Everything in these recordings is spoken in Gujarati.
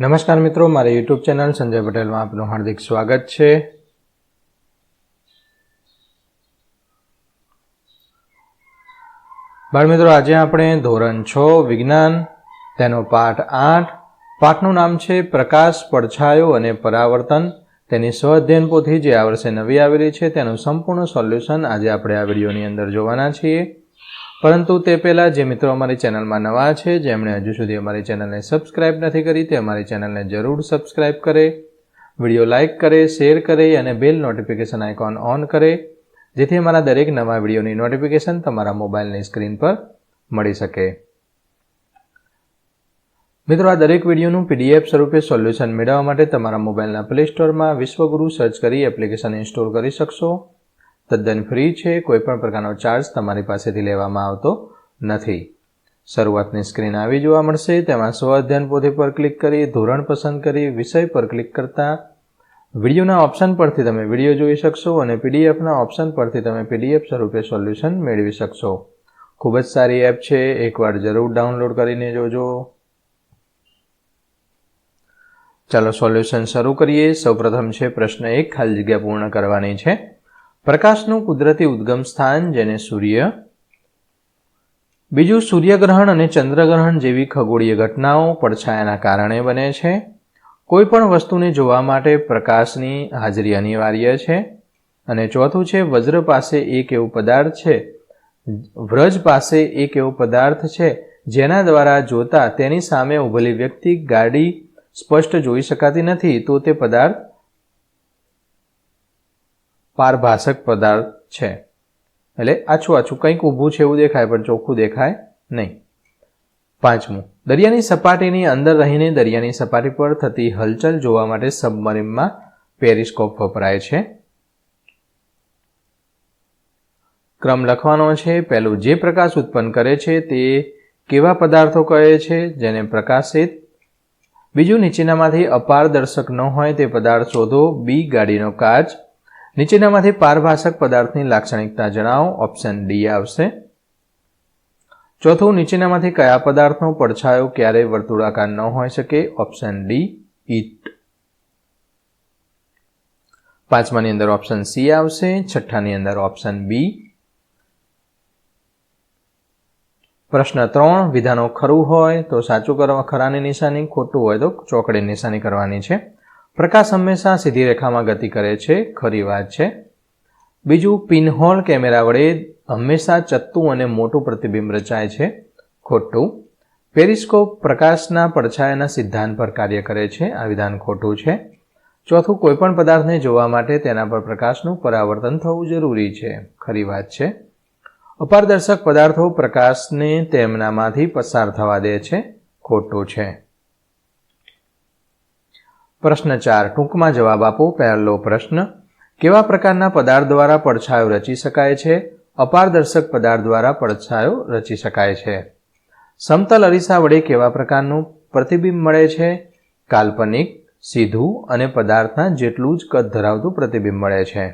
નમસ્કાર મિત્રો, મારી યુટ્યુબ ચેનલ સંજય પટેલમાં આપનું હાર્દિક સ્વાગત છે. બાળમિત્રો, આજે આપણે ધોરણ 6 વિજ્ઞાન તેનો પાઠ 8 પાઠનું નામ છે પ્રકાશ, પડછાયો અને પરાવર્તન. તેની સ્વઅધ્યયન પોથી જે આ વર્ષે નવી આવેલી છે તેનું સંપૂર્ણ સોલ્યુશન આજે આપણે આ વિડીયોની અંદર જોવાના છીએ. પરંતુ તે પહેલાં જે મિત્રો અમારી ચેનલમાં નવા છે, જેમણે હજુ સુધી અમારી ચેનલને સબસ્ક્રાઇબ નથી કરી, તે અમારી ચેનલને જરૂર સબસ્ક્રાઇબ કરે, વિડીયો લાઇક કરે, શેર કરે અને બેલ નોટિફિકેશન આઇકોન ઓન કરે, જેથી અમારા દરેક નવા વિડીયોની નોટિફિકેશન તમારા મોબાઈલની સ્ક્રીન પર મળી શકે. મિત્રો, આ દરેક વિડીયોનું PDF સ્વરૂપે સોલ્યુશન મેળવવા માટે તમારા મોબાઈલના પ્લે સ્ટોરમાં વિશ્વગુરુ સર્ચ કરી એપ્લિકેશન ઇન્સ્ટોલ કરી શકશો. તદ્દન ફ્રી છે, કોઈપણ પ્રકારનો ચાર્જ તમારી પાસેથી લેવામાં આવતો નથી. શરૂઆતની સ્ક્રીન આવી જોવા મળશે. તેમાં સ્વઅધ્યયન પોથી પર ક્લિક કરી ધોરણ પસંદ કરી વિષય પર ક્લિક કરતા વિડીયોના ઓપ્શન પરથી તમે વિડીયો જોઈ શકશો અને PDFના ઓપ્શન પરથી તમે PDF સ્વરૂપે સોલ્યુશન મેળવી શકશો. ખૂબ જ સારી એપ છે, એકવાર જરૂર ડાઉનલોડ કરીને જોજો. ચાલો સોલ્યુશન શરૂ કરીએ. સૌપ્રથમ છે પ્રશ્ન 1, ખાલી જગ્યા પૂર્ણ કરવાની છે. પ્રકાશનું કુદરતી ઉદ્ગમ સ્થાન, જેને સૂર્ય. બીજું, સૂર્યગ્રહણ અને ચંદ્રગ્રહણ જેવી ખગોળીય ઘટનાઓ પડછાયાના કારણે બને છે. કોઈ પણ વસ્તુને જોવા માટે પ્રકાશની હાજરી અનિવાર્ય છે. અને ચોથું છે વજ્ર પાસે એક એવો પદાર્થ છે વ્રજ પાસે એક એવો પદાર્થ છે જેના દ્વારા જોતા તેની સામે ઉભેલી વ્યક્તિ ગાડી સ્પષ્ટ જોઈ શકાતી નથી, તો તે પદાર્થ પારભાષક પદાર્થ છે. એટલે આછું કંઈક ઊભું છે એવું દેખાય પણ ચોખ્ખું દેખાય નહીં. પાંચમું, દરિયાની સપાટીની અંદર રહીને દરિયાની સપાટી પર થતી હલચલ જોવા માટે સબમરીનમાં પેરિસ્કોપ વપરાય છે. ક્રમ લખવાનો છે. પહેલું, જે પ્રકાશ ઉત્પન્ન કરે છે તે કેવા પદાર્થો કહે છે, જેને પ્રકાશિત. બીજું, નીચેનામાંથી અપારદર્શક ન હોય તે પદાર્થ શોધો. બી, ગાડીનો કાચ. નીચેનામાંથી પારભાષક પદાર્થની લાક્ષણિકતા જણાવો. ઓપ્શન ડી આવશે. ચોથું, નીચેનામાંથી કયા પદાર્થનો પડછાયો ક્યારેય વર્તુળાકાર ન હોઈ શકે. ઓપ્શન ડી, ઈટ. પાંચમાની અંદર ઓપ્શન સી આવશે. છઠ્ઠાની અંદર ઓપ્શન બી. પ્રશ્ન 3, વિધાનો ખરું હોય તો સાચું કરવા ખરાની નિશાની, ખોટું હોય તો ચોકડી નિશાની કરવાની છે. પ્રકાશ હંમેશા સીધી રેખામાં ગતિ કરે છે. ખરી વાત છે. બીજું, પિનહોલ કેમેરા વડે હંમેશા ચત્તું અને મોટું પ્રતિબિંબ રચાય છે. ખોટું. પેરિસ્કોપ પ્રકાશના પડછાયાના સિદ્ધાંત પર કાર્ય કરે છે. આ વિધાન ખોટું છે. ચોથું, કોઈપણ પદાર્થને જોવા માટે તેના પર પ્રકાશનું પરાવર્તન થવું જરૂરી છે. ખરી વાત છે. અપારદર્શક પદાર્થો પ્રકાશને તેમનામાંથી પસાર થવા દે છે. ખોટું છે. પ્રશ્ન 4, ટૂંકમાં જવાબ આપો. પહેલો પ્રશ્ન, કેવા પ્રકારના પદાર્થ દ્વારા પડછાયો રચી શકાય છે? અપારદર્શક પદાર્થ દ્વારા પડછાયો રચી શકાય છે. સમતલ અરીસા વડે કેવા પ્રકારનું પ્રતિબિંબ મળે છે? કાલ્પનિક, સીધું અને પદાર્થના જેટલું જ કદ ધરાવતું પ્રતિબિંબ મળે છે.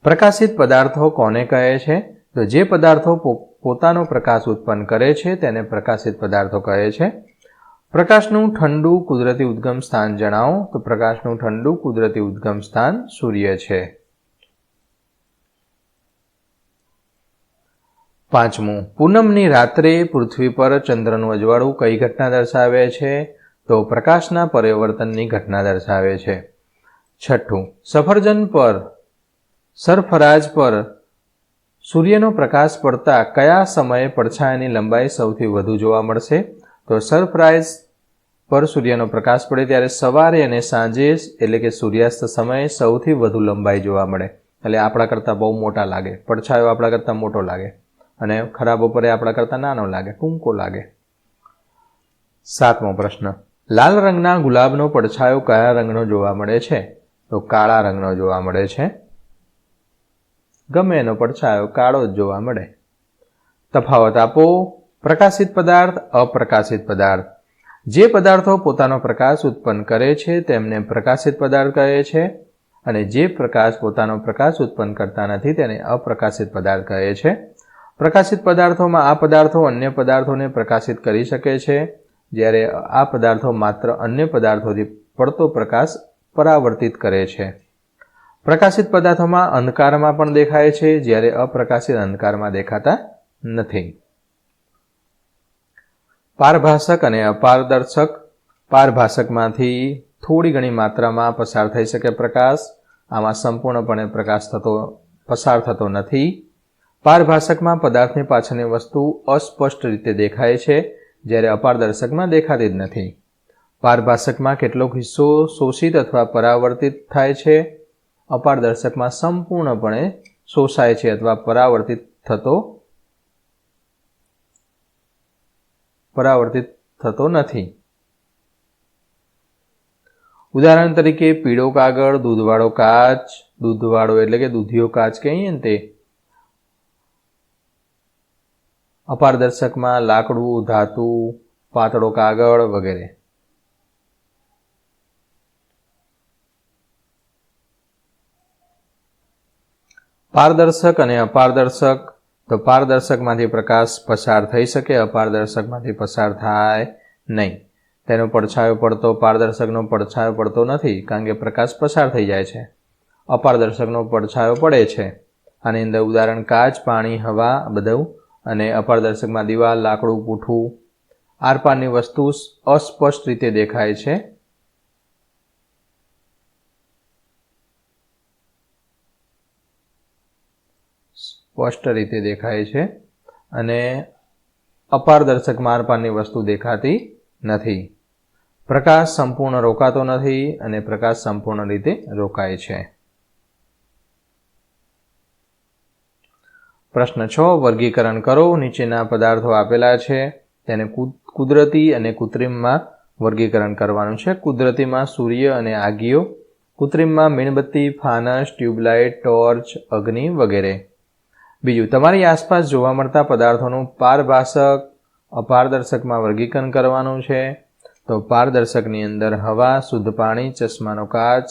પ્રકાશિત પદાર્થો કોને કહે છે? તો જે પદાર્થો પોતાનો પ્રકાશ ઉત્પન્ન કરે છે તેને પ્રકાશિત પદાર્થો કહે છે. પ્રકાશનું ઠંડુ કુદરતી ઉદ્ગમ સ્થાન જણાવો. તો પ્રકાશનું ઠંડુ કુદરતી ઉદ્ગમ સ્થાન સૂર્ય છે. પાંચમું, પૂનમની રાત્રે પૃથ્વી પર ચંદ્રનું અજવાળું કઈ ઘટના દર્શાવે છે? તો પ્રકાશના પરિવર્તનની ઘટના દર્શાવે છે. છઠ્ઠું, સરફરાજ પર સૂર્યનો પ્રકાશ પડતા કયા સમયે પડછાયાની લંબાઈ સૌથી વધુ જોવા મળશે? તો સરફરાઈઝ પર સૂર્યનો પ્રકાશ પડે ત્યારે સવારે અને સાંજે, એટલે કે સૂર્યાસ્ત સમયે સૌથી વધુ લંબાઈ જોવા મળે. એટલે આપણા કરતાં બહુ મોટા લાગે, પડછાયો આપણા કરતાં મોટો લાગે અને ખરાબ બપોરે આપણા કરતાં નાનો લાગે, ટૂંકો લાગે. સાતમો પ્રશ્ન, લાલ રંગના ગુલાબનો પડછાયો કયા રંગનો જોવા મળે છે? તો કાળા રંગનો જોવા મળે છે. ગમે એનો પડછાયો કાળો જ જોવા મળે. તફાવત આપો. પ્રકાશિત પદાર્થ, અપ્રકાશિત પદાર્થ. જે પદાર્થો પોતાનો પ્રકાશ ઉત્પન્ન કરે છે તેમને પ્રકાશિત પદાર્થ કહે છે અને જે પ્રકાશ પોતાનો પ્રકાશ ઉત્પન્ન કરતા નથી તેને અપ્રકાશિત પદાર્થ કહે છે. પ્રકાશિત પદાર્થોમાં આ પદાર્થો અન્ય પદાર્થોને પ્રકાશિત કરી શકે છે. જ્યારે આ પદાર્થો માત્ર અન્ય પદાર્થોથી પડતો પ્રકાશ પરાવર્તિત કરે છે. પ્રકાશિત પદાર્થોમાં અંધકારમાં પણ દેખાય છે, જ્યારે અપ્રકાશિત અંધકારમાં દેખાતા નથી. પારભાષક અને અપારદર્શક. પારભાષકમાંથી થોડી ઘણી માત્રામાં પસાર થઈ શકે પ્રકાશ. આમાં સંપૂર્ણપણે પ્રકાશ પસાર થતો નથી. પારભાષકમાં પદાર્થની પાછળની વસ્તુ અસ્પષ્ટ રીતે દેખાય છે, જ્યારે અપારદર્શકમાં દેખાતી જ નથી. પારભાષકમાં કેટલોક હિસ્સો શોષિત અથવા પરાવર્તિત થાય છે. અપારદર્શકમાં સંપૂર્ણપણે શોષાય છે અથવા પરાવર્તિત થતો નથી. ઉદાહરણ તરીકે પીળો કાગળ, દૂધવાળો કાચ, દૂધવાળો એટલે કે દૂધિયો કાચ કહીએ ને તે. અપારદર્શકમાં લાકડું, ધાતુ, પાતળો કાગળ વગેરે. પારદર્શક અને અપારદર્શક. તો પારદર્શકમાંથી પ્રકાશ પસાર થઈ શકે, અપારદર્શકમાંથી પસાર થાય નહીં. તેનો પડછાયો પડતો પારદર્શકનો પડછાયો પડતો નથી, કારણ કે પ્રકાશ પસાર થઈ જાય છે. અપારદર્શકનો પડછાયો પડે છે. આની અંદર ઉદાહરણ કાચ, પાણી, હવા બધું. અને અપારદર્શકમાં દિવાલ, લાકડું, પૂઠું. આરપારની વસ્તુ અસ્પષ્ટ રીતે દેખાય છે. સ્પષ્ટ રીતે દેખાય છે અને અપારદર્શકમાં આરપારની વસ્તુ દેખાતી નથી. પ્રકાશ સંપૂર્ણ રોકાતો નથી અને પ્રકાશ સંપૂર્ણ રીતે રોકાય છે. પ્રશ્ન 6. વર્ગીકરણ કરો. નીચેના પદાર્થો આપેલા છે, તેને કુદરતી અને કૃત્રિમમાં વર્ગીકરણ કરવાનું છે. કુદરતીમાં સૂર્ય અને આગીઓ, કૃત્રિમમાં મીણબત્તી, ફાનસ, ટ્યુબલાઇટ, ટોર્ચ, અગ્નિ વગેરે. બીજું, તમારી આસપાસ જોવા મળતા પદાર્થોનું પારભાષક, અપારદર્શકમાં વર્ગીકરણ કરવાનું છે. તો પારદર્શકની અંદર હવા, શુદ્ધ પાણી, ચશ્માનો કાચ,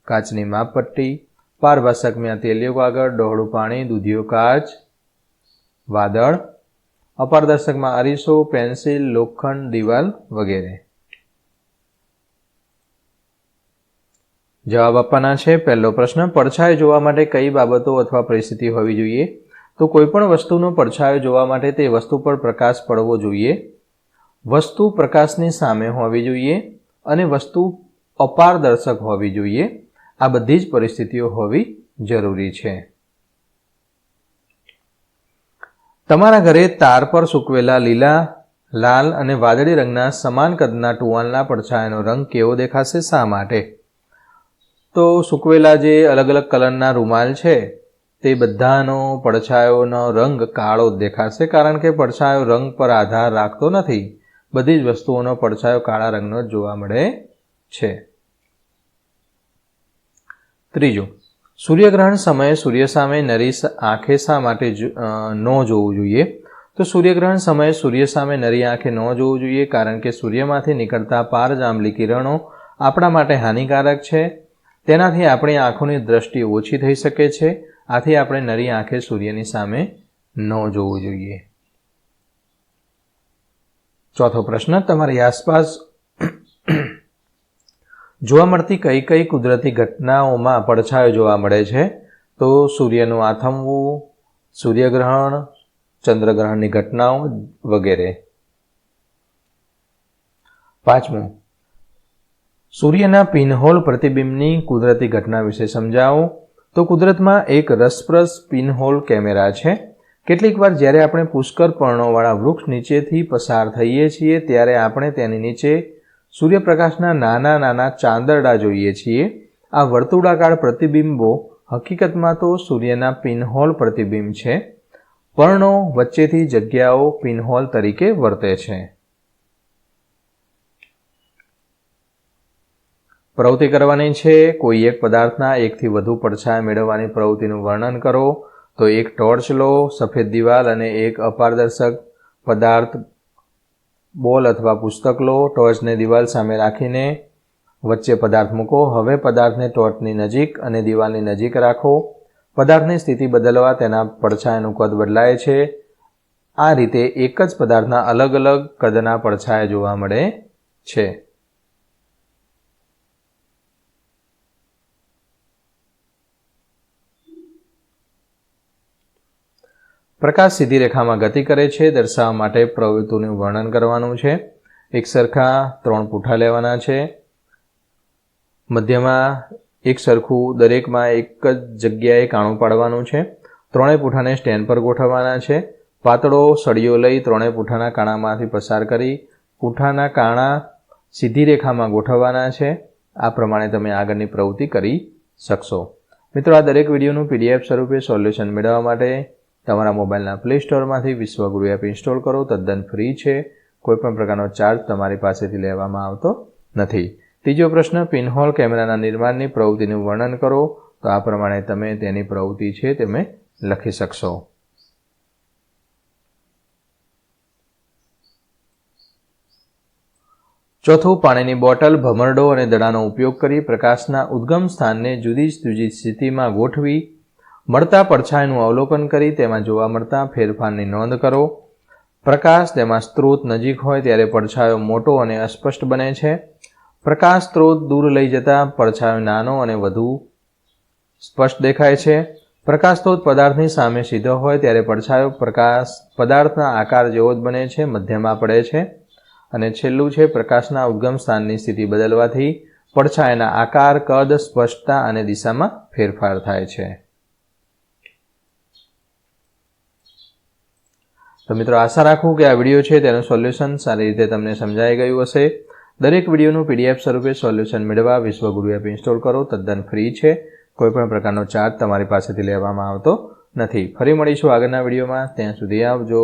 કાચની માપપટ્ટી. પારભાષકમાં તેલિયો કાગળ, ડહોળું પાણી, દૂધિયો કાચ, વાદળ. અપારદર્શકમાં અરીસો, પેન્સિલ, લોખંડ, દિવાલ વગેરે. જવાબ આપવાના છે. પહેલો પ્રશ્ન, પડછાયો જોવા માટે કઈ બાબતો અથવા પરિસ્થિતિ હોવી જોઈએ? તો કોઈપણ વસ્તુનો પડછાયો જોવા માટે તે વસ્તુ પર પ્રકાશ પડવો જોઈએ, વસ્તુ પ્રકાશની સામે હોવી જોઈએ અને વસ્તુ અપારદર્શક હોવી જોઈએ. આ બધી જ પરિસ્થિતિઓ હોવી જરૂરી છે. તમારા ઘરે તાર પર સૂકવેલા લીલા, લાલ અને વાદળી રંગના સમાન કદના ટુવાલના પડછાયાનો રંગ કેવો દેખાશે? શા માટે? તો સૂકવેલા જે અલગ અલગ કલરના રૂમાલ છે તે બધાનો પડછાયોનો રંગ કાળો જ દેખાશે, કારણ કે પડછાયો રંગ પર આધાર રાખતો નથી. બધી જ વસ્તુઓનો પડછાયો કાળા રંગનો જ જોવા મળે છે. ત્રીજું, સૂર્યગ્રહણ સમયે સૂર્ય સામે નરી આંખે શા માટે ન જોવું જોઈએ? તો સૂર્યગ્રહણ સમયે સૂર્ય સામે નરી આંખે ન જોવું જોઈએ, કારણ કે સૂર્યમાંથી નીકળતા પારજાંબલી કિરણો આપણા માટે હાનિકારક છે. તેનાથી આપણી આંખોની દ્રષ્ટિ ઓછી થઈ શકે છે. આથી આપણે નરી આંખે સૂર્યની સામે ન જોવું જોઈએ. ચોથો પ્રશ્ન, તમારી આસપાસ જોવા મળતી કઈ કઈ કુદરતી ઘટનાઓમાં પડછાયો જોવા મળે છે? તો સૂર્યનું આથમવું, સૂર્યગ્રહણ, ચંદ્રગ્રહણની ઘટનાઓ વગેરે. પાંચમું, સૂર્યના પિનહોલ પ્રતિબિંબની કુદરતી ઘટના વિશે સમજાવો. તો કુદરતમાં એક રસપ્રદ પિનહોલ કેમેરા છે. કેટલીક વાર જ્યારે આપણે પુષ્કળ પર્ણોવાળા વૃક્ષ નીચેથી પસાર થઈએ છીએ ત્યારે આપણે તેની નીચે સૂર્યપ્રકાશના નાના નાના ચાંદરડા જોઈએ છીએ. આ વર્તુળાકાર પ્રતિબિંબો હકીકતમાં તો સૂર્યના પિનહોલ પ્રતિબિંબ છે. પર્ણો વચ્ચેથી જગ્યાઓ પિનહોલ તરીકે વર્તે છે. પ્રવૃત્તિ કરવાની છે. કોઈ એક પદાર્થના એકથી વધુ પડછાયા મેળવવાની પ્રવૃત્તિનું વર્ણન કરો. તો એક ટોર્ચ લો, સફેદ દિવાલ અને એક અપારદર્શક પદાર્થ બોલ અથવા પુસ્તક લો. ટોર્ચને દિવાલ સામે રાખીને વચ્ચે પદાર્થ મૂકો. હવે પદાર્થને ટોર્ચની નજીક અને દિવાલની નજીક રાખો. પદાર્થની સ્થિતિ બદલવા તેના પડછાયાનું કદ બદલાય છે. આ રીતે એક જ પદાર્થના અલગ અલગ કદના પડછાયા જોવા મળે છે. પ્રકાશ સીધી રેખામાં ગતિ કરે છે. દર્શાવવા માટે પ્રવૃત્તિનું વર્ણન કરવાનું છે. એક સરખા 3 પૂંઠા લેવાના છે. મધ્યમાં એક સરખું દરેકમાં એક જ જગ્યાએ કાણું પાડવાનું છે. 3 પૂંઠાને સ્ટેન્ડ પર ગોઠવવાના છે. પાતળો સળિયો લઈ 3 પૂંઠાના કાણામાંથી પસાર કરી પૂંઠાના કાણા સીધી રેખામાં ગોઠવવાના છે. આ પ્રમાણે તમે આગળની પ્રવૃત્તિ કરી શકશો. મિત્રો, આ દરેક વિડીયોનું PDF સ્વરૂપે સોલ્યુશન મેળવવા માટે તમારા મોબાઈલના પ્લે સ્ટોરમાંથી વિશ્વગુરુ એપ ઇન્સ્ટોલ કરો. તદ્દન ફ્રી છે. કોઈપણ પ્રકારનો ચાર્જ તમારી પાસેથી લેવામાં આવતો નથી. ત્રીજો પ્રશ્ન, પિનહોલ કેમેરાના નિર્માણની પ્રવૃત્તિનું વર્ણન કરો. તો આ પ્રમાણે તમે તેની પ્રવૃત્તિ છે તમે લખી શકશો. ચોથું, પાણીની બોટલ, ભમરડો અને દડાનો ઉપયોગ કરી પ્રકાશના ઉદ્ગમ સ્થાનને જુદી જુદી સ્થિતિમાં ગોઠવી મળતા પડછાયાનું અવલોકન કરી તેમાં જોવા મળતા ફેરફારની નોંધ કરો. પ્રકાશ તેમાં સ્ત્રોત નજીક હોય ત્યારે પડછાયો મોટો અને અસ્પષ્ટ બને છે. પ્રકાશ સ્ત્રોત દૂર લઈ જતા પડછાયો નાનો અને વધુ સ્પષ્ટ દેખાય છે. પ્રકાશ સ્ત્રોત પદાર્થની સામે સીધો હોય ત્યારે પડછાયો પ્રકાશ પદાર્થના આકાર જેવો જ બને છે, મધ્યમાં પડે છે. અને છેલ્લું છે, પ્રકાશના ઉદ્ગમ સ્થાનની સ્થિતિ બદલવાથી પડછાયાના આકાર, કદ, સ્પષ્ટતા અને દિશામાં ફેરફાર થાય છે. તો મિત્રો, આશા રાખું કે આ વિડીયો છે તેનું સોલ્યુશન સારી રીતે તમને સમજાઈ ગયું હશે. દરેક વિડીયોનું PDF સ્વરૂપે સોલ્યુશન મેળવવા વિશ્વગુરુ એપ ઇન્સ્ટોલ કરો. તદ્દન ફ્રી છે. કોઈપણ પ્રકારનો ચાર્જ તમારી પાસેથી લેવામાં આવતો નથી. ફરી મળીશું આગળના વિડીયોમાં. ત્યાં સુધી આવજો.